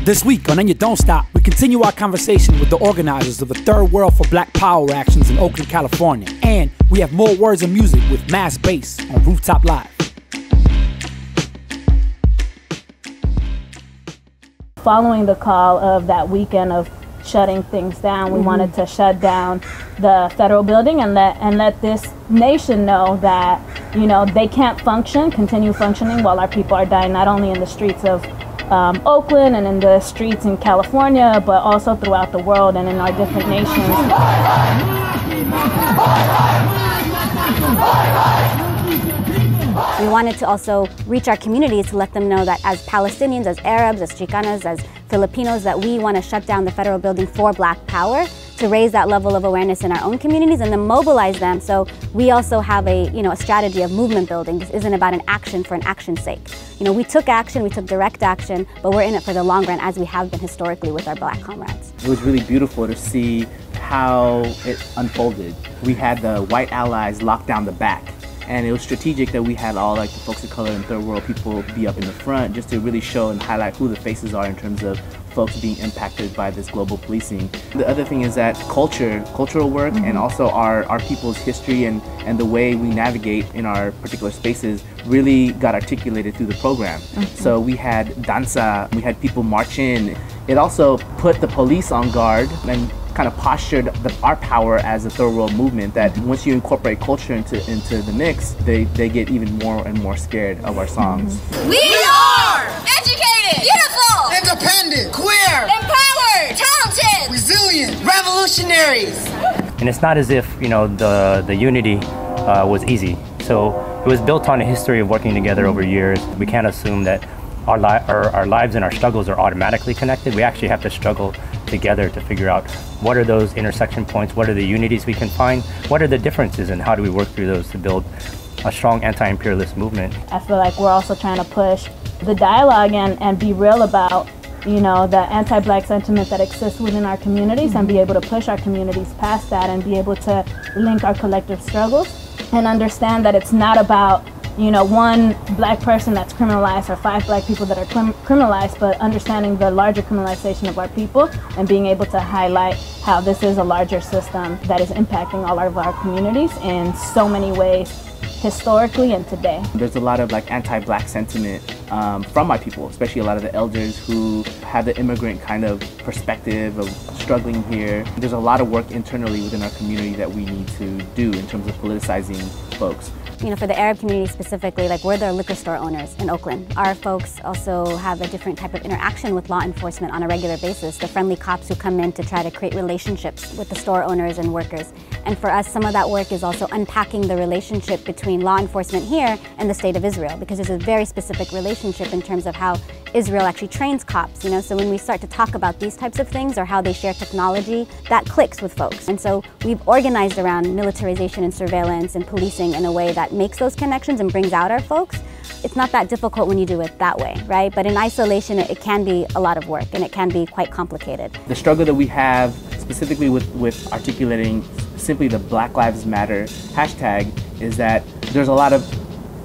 This week on And You Don't Stop, we continue our conversation with the organizers of the Third World for Black Power actions in Oakland, California. And we have more words and music with Mass Bass on Rooftop Live. Following the call of that weekend of shutting things down, we wanted to shut down the federal building and let this nation know that, you know, they can't continue functioning while our people are dying, not only in the streets of Oakland and in the streets in California, but also throughout the world and in our different nations. We wanted to also reach our communities to let them know that as Palestinians, as Arabs, as Chicanas, as Filipinos, that we want to shut down the federal building for Black Power, to raise that level of awareness in our own communities and then mobilize them. So we also have a strategy of movement building. This isn't about an action for an action's sake. You know, we took action, we took direct action, but we're in it for the long run, as we have been historically with our Black comrades. It was really beautiful to see how it unfolded. We had the white allies lock down the back. And it was strategic that we had all like the folks of color and third world people be up in the front just to really show and highlight who the faces are in terms of folks being impacted by this global policing. The other thing is that cultural work and also our people's history and the way we navigate in our particular spaces really got articulated through the program. So we had danza, we had people march in. It also put the police on guard and kind of postured our power as a third world movement, that once you incorporate culture into the mix, they get even more and more scared of our songs. We are educated, beautiful, independent, queer, empowered, talented, resilient, revolutionaries. And it's not as if, you know, the unity was easy. So it was built on a history of working together over years. We can't assume that our lives and our struggles are automatically connected. We actually have to struggle together to figure out what are those intersection points, what are the unities we can find, what are the differences, and how do we work through those to build a strong anti-imperialist movement. I feel like we're also trying to push the dialogue and be real about, you know, the anti-Black sentiment that exists within our communities and be able to push our communities past that and be able to link our collective struggles and understand that it's not about, you know, one Black person that's criminalized or 5 Black people that are criminalized, but understanding the larger criminalization of our people and being able to highlight how this is a larger system that is impacting all of our communities in so many ways, historically and today. There's a lot of like anti-Black sentiment from my people, especially a lot of the elders who have the immigrant kind of perspective of struggling here. There's a lot of work internally within our community that we need to do in terms of politicizing folks. You know, for the Arab community specifically, like, we're the liquor store owners in Oakland. Our folks also have a different type of interaction with law enforcement on a regular basis. The friendly cops who come in to try to create relationships with the store owners and workers. And for us, some of that work is also unpacking the relationship between law enforcement here and the state of Israel, because there's a very specific relationship in terms of how Israel actually trains cops, you know? So when we start to talk about these types of things or how they share technology, that clicks with folks. And so we've organized around militarization and surveillance and policing in a way that makes those connections and brings out our folks. It's not that difficult when you do it that way, right? But in isolation, it can be a lot of work and it can be quite complicated. The struggle that we have specifically with articulating simply the Black Lives Matter hashtag is that there's a lot of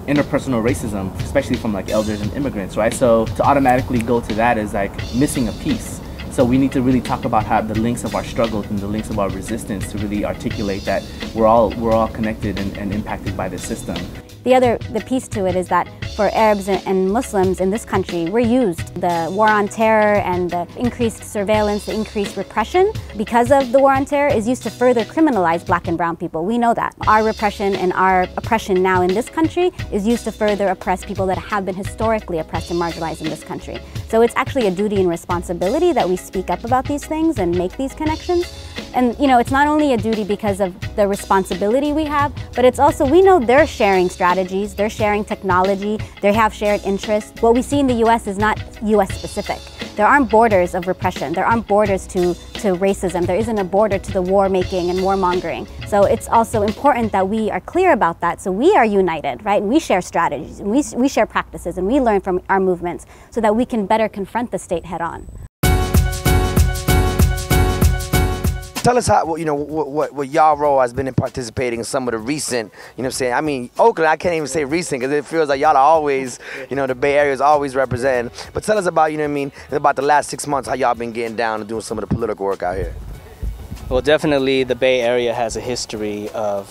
interpersonal racism, especially from like elders and immigrants, right? So to automatically go to that is like missing a piece. So we need to really talk about how the links of our struggles and the links of our resistance to really articulate that we're all connected and impacted by this system. The piece to it is that for Arabs and Muslims in this country, we're used. The war on terror and the increased surveillance, the increased repression because of the war on terror is used to further criminalize Black and brown people. We know that. Our repression and our oppression now in this country is used to further oppress people that have been historically oppressed and marginalized in this country. So it's actually a duty and responsibility that we speak up about these things and make these connections. And, you know, it's not only a duty because of the responsibility we have, but it's also, we know they're sharing strategies, they're sharing technology, they have shared interests. What we see in the U.S. is not U.S. specific. There aren't borders of repression. There aren't borders to racism. There isn't a border to the war making and warmongering. So it's also important that we are clear about that. So we are united, right? And we share strategies, and we share practices, and we learn from our movements so that we can better confront the state head on. Tell us how, you know, what y'all role has been in participating in some of the recent, you know what I'm saying? I mean, Oakland, I can't even say recent because it feels like y'all are always, you know, the Bay Area is always representing. But tell us about, you know what I mean, about the last 6 months, how y'all been getting down and doing some of the political work out here. Well, definitely the Bay Area has a history of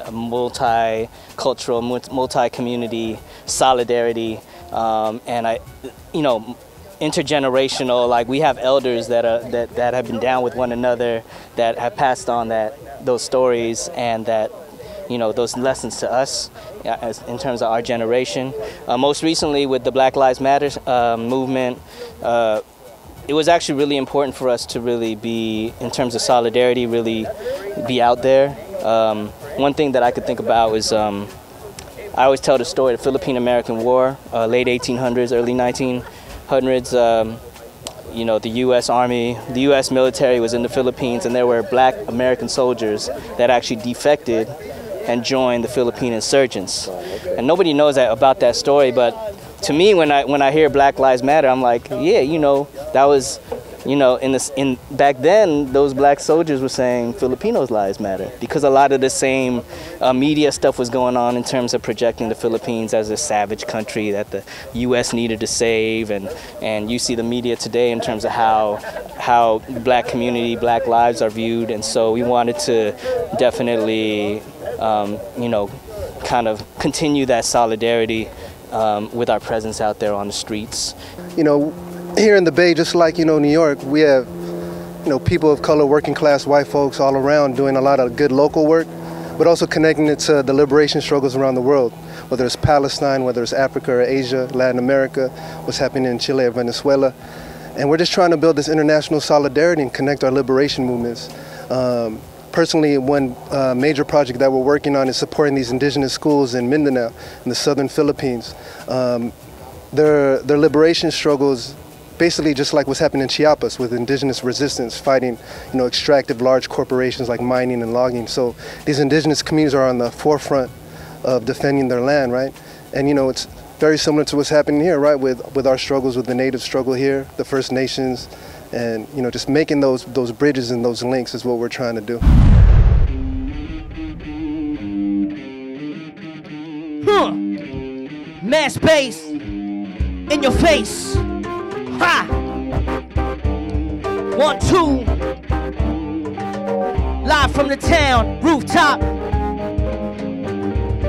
multicultural, multi-community solidarity, and intergenerational. Like, we have elders that have been down with one another, that have passed on those stories and that, you know, those lessons to us in terms of our generation. Most recently with the Black Lives Matter movement, it was actually really important for us to really be, in terms of solidarity, really be out there. One thing that I could think about was, I always tell the story of the Philippine-American War, late 1800s, early 1900s. You know, the U.S. Army, the U.S. military was in the Philippines, and there were Black American soldiers that actually defected and joined the Philippine insurgents. And nobody knows about that story, but to me, when I hear Black Lives Matter, I'm like, yeah, you know, that was, you know, back then, those black soldiers were saying Filipinos' lives matter, because a lot of the same media stuff was going on in terms of projecting the Philippines as a savage country that the U.S. needed to save, and you see the media today in terms of how black community, black lives are viewed, and so we wanted to definitely, you know, kind of continue that solidarity with our presence out there on the streets. You know, here in the Bay, just like, you know, New York, we have, you know, people of color, working class white folks all around doing a lot of good local work, but also connecting it to the liberation struggles around the world, whether it's Palestine, whether it's Africa or Asia, Latin America, what's happening in Chile or Venezuela. And we're just trying to build this international solidarity and connect our liberation movements. Personally, one major project that we're working on is supporting these indigenous schools in Mindanao, in the southern Philippines. Their liberation struggles, basically just like what's happening in Chiapas with indigenous resistance, fighting, you know, extractive large corporations like mining and logging. So these indigenous communities are on the forefront of defending their land, right? And, you know, it's very similar to what's happening here, right, with our struggles with the native struggle here, the First Nations, and, you know, just making those bridges and those links is what we're trying to do. Mass bass in your face. Ha! 1, 2. Live from the town, Rooftop.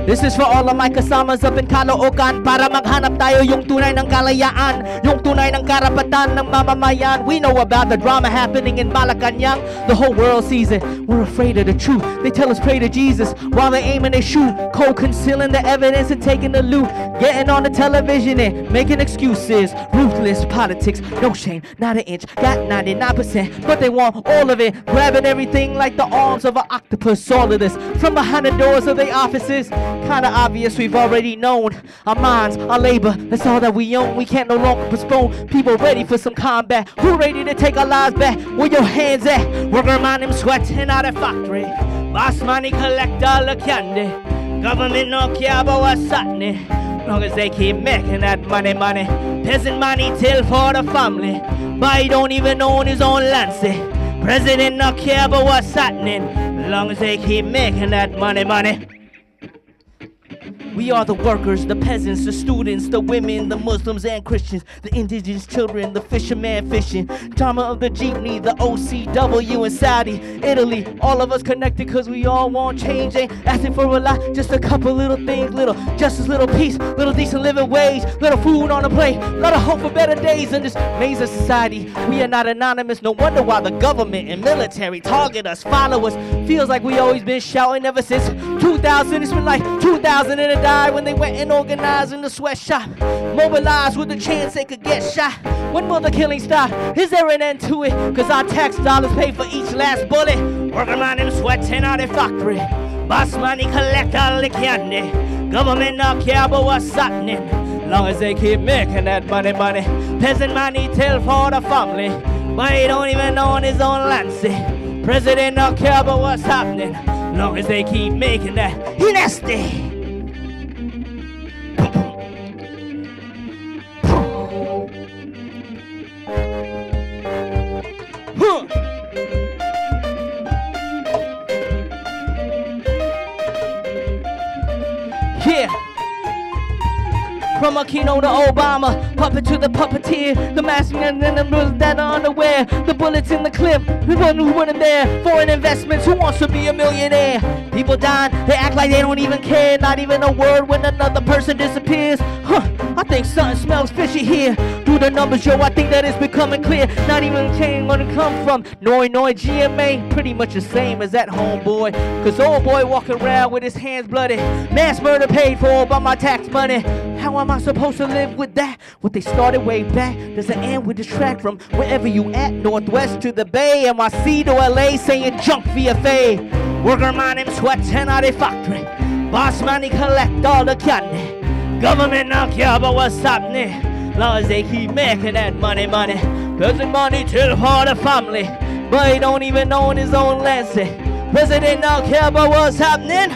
This is for all of my kasamas up in Caloocan, para maghanap tayo yung tunay ng kalayaan, yung tunay ng karapatan ng mamamayan. We know about the drama happening in Malacanang. The whole world sees it. We're afraid of the truth. They tell us pray to Jesus while they aim and they shoot. Cold concealing the evidence and taking the loot. Getting on the television and making excuses. Ruthless politics, no shame, not an inch. Got 99%, but they want all of it. Grabbing everything like the arms of an octopus. All of this from behind the doors of their offices. Kinda obvious, we've already known. Our minds, our labor, that's all that we own. We can't no longer postpone. People ready for some combat. Who ready to take our lives back? Where your hands at? Worker man him sweating out of factory. Boss money collect all the candy. Government no care about what's happening. Long as they keep making that money. Peasant money till for the family. But he don't even own his own land, say. President no care about what's happening. Long as they keep making that money. We are the workers, the peasants, the students, the women, the Muslims and Christians, the indigenous children, the fisherman fishing, drama of the jeepney, the OCW in Saudi, Italy, all of us connected cause we all want change. Ain't asking for a lot, just a couple little things, little justice, little peace, little decent living wage, little food on the plate, little hope for better days in this maze of society. We are not anonymous, no wonder why the government and military target us, follow us. Feels like we always been shouting ever since 2000, it's been like 2000 and a when they went and organized in the sweatshop, mobilized with the chance they could get shot. When will the killing stop? Is there an end to it? Cause our tax dollars pay for each last bullet. Working on them sweating out their factory. Boss money collect all the candy. Government not care about what's happening. Long as they keep making that money. Peasant money till for the family. But he don't even own his own land, see. President not care about what's happening. Long as they keep making that. He nasty. From Aquino to Obama, puppet to the puppeteer, the masking and the numbers that are underwear, the bullets in the clip, the one who weren't there, foreign investments, who wants to be a millionaire? People dying, they act like they don't even care, not even a word when another person disappears. I think something smells fishy here. Do the numbers, yo, I think that it's becoming clear. Not even saying where to come from. Noi, GMA, pretty much the same as that homeboy. Cause old boy walking around with his hands bloody. Mass murder paid for by my tax money. How am I supposed to live with that? What they started way back, does it end with this track from wherever you at? Northwest to the Bay, NYC to LA, saying junk VFA. Worker man him sweating out the factory. Boss money collect all the candy. Government not care about what's happening. Long as they keep making that money. Present money till for the family. But he don't even own his own land. President not care about what's happening.